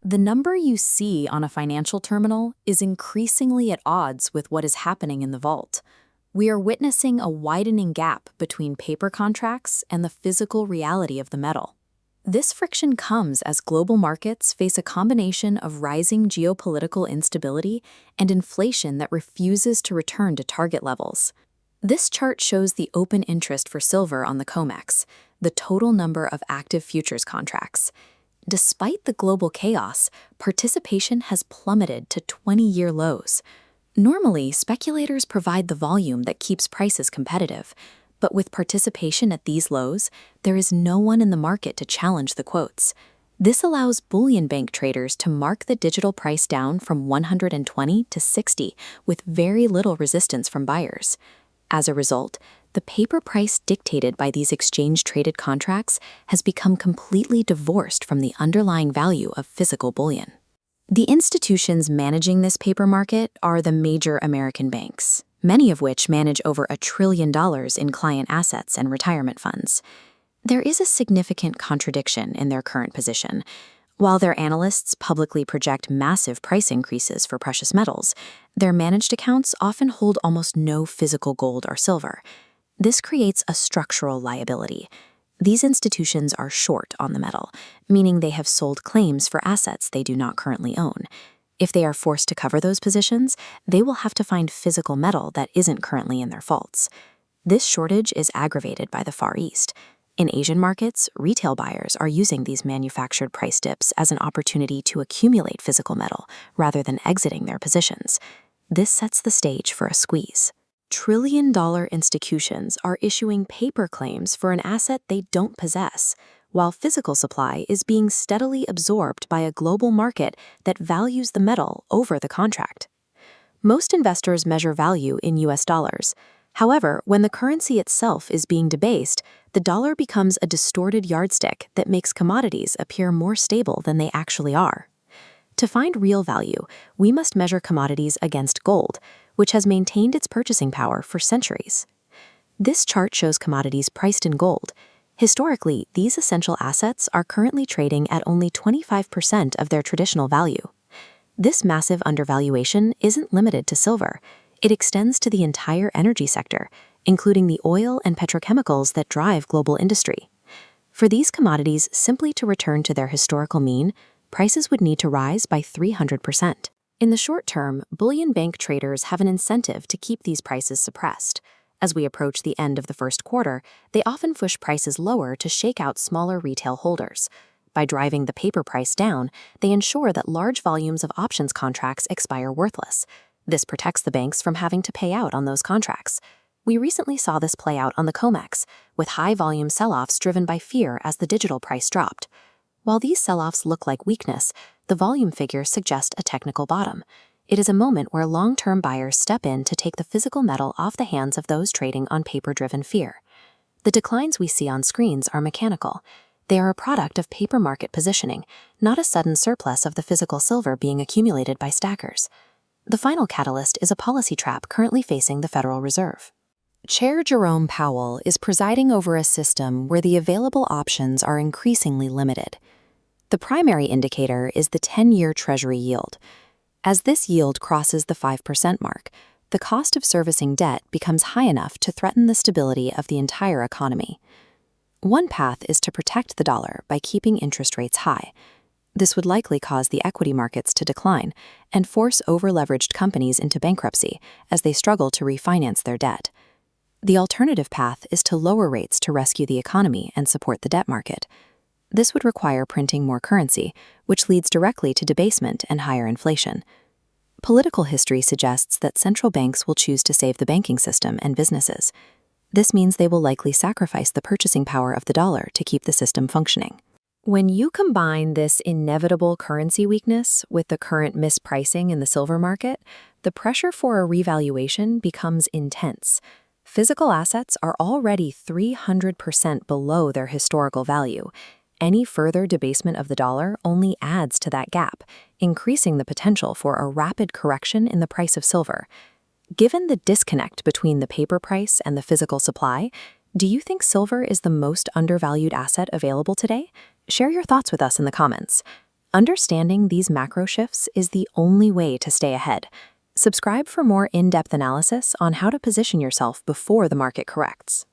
The number you see on a financial terminal is increasingly at odds with what is happening in the vault. We are witnessing a widening gap between paper contracts and the physical reality of the metal. This friction comes as global markets face a combination of rising geopolitical instability and inflation that refuses to return to target levels. This chart shows the open interest for silver on the COMEX, the total number of active futures contracts. Despite the global chaos, participation has plummeted to 20-year lows. Normally, speculators provide the volume that keeps prices competitive, but with participation at these lows, there is no one in the market to challenge the quotes. This allows bullion bank traders to mark the digital price down from 120 to 60 with very little resistance from buyers. As a result, the paper price dictated by these exchange-traded contracts has become completely divorced from the underlying value of physical bullion. The institutions managing this paper market are the major American banks, many of which manage over $1 trillion in client assets and retirement funds. There is a significant contradiction in their current position. While their analysts publicly project massive price increases for precious metals, their managed accounts often hold almost no physical gold or silver. This creates a structural liability. These institutions are short on the metal, meaning they have sold claims for assets they do not currently own. If they are forced to cover those positions, they will have to find physical metal that isn't currently in their vaults. This shortage is aggravated by the Far East. In Asian markets, retail buyers are using these manufactured price dips as an opportunity to accumulate physical metal rather than exiting their positions. This sets the stage for a squeeze. Trillion-dollar institutions are issuing paper claims for an asset they don't possess, while physical supply is being steadily absorbed by a global market that values the metal over the contract. Most investors measure value in US dollars. However, when the currency itself is being debased, the dollar becomes a distorted yardstick that makes commodities appear more stable than they actually are. To find real value, we must measure commodities against gold, which has maintained its purchasing power for centuries. This chart shows commodities priced in gold. Historically, these essential assets are currently trading at only 25% of their traditional value. This massive undervaluation isn't limited to silver. It extends to the entire energy sector, including the oil and petrochemicals that drive global industry. For these commodities simply to return to their historical mean, prices would need to rise by 300%. In the short term, bullion bank traders have an incentive to keep these prices suppressed. As we approach the end of the first quarter, they often push prices lower to shake out smaller retail holders. By driving the paper price down, they ensure that large volumes of options contracts expire worthless. This protects the banks from having to pay out on those contracts. We recently saw this play out on the COMEX, with high-volume sell-offs driven by fear as the digital price dropped. While these sell-offs look like weakness, the volume figures suggest a technical bottom. It is a moment where long-term buyers step in to take the physical metal off the hands of those trading on paper-driven fear. The declines we see on screens are mechanical. They are a product of paper market positioning, not a sudden surplus of the physical silver being accumulated by stackers. The final catalyst is a policy trap currently facing the Federal Reserve. Chair Jerome Powell is presiding over a system where the available options are increasingly limited. The primary indicator is the 10-year Treasury yield. As this yield crosses the 5% mark, the cost of servicing debt becomes high enough to threaten the stability of the entire economy. One path is to protect the dollar by keeping interest rates high. This would likely cause the equity markets to decline and force over-leveraged companies into bankruptcy as they struggle to refinance their debt. The alternative path is to lower rates to rescue the economy and support the debt market. This would require printing more currency, which leads directly to debasement and higher inflation. Political history suggests that central banks will choose to save the banking system and businesses. This means they will likely sacrifice the purchasing power of the dollar to keep the system functioning. When you combine this inevitable currency weakness with the current mispricing in the silver market, the pressure for a revaluation becomes intense. Physical assets are already 300% below their historical value. Any further debasement of the dollar only adds to that gap, increasing the potential for a rapid correction in the price of silver. Given the disconnect between the paper price and the physical supply, do you think silver is the most undervalued asset available today? Share your thoughts with us in the comments. Understanding these macro shifts is the only way to stay ahead. Subscribe for more in-depth analysis on how to position yourself before the market corrects.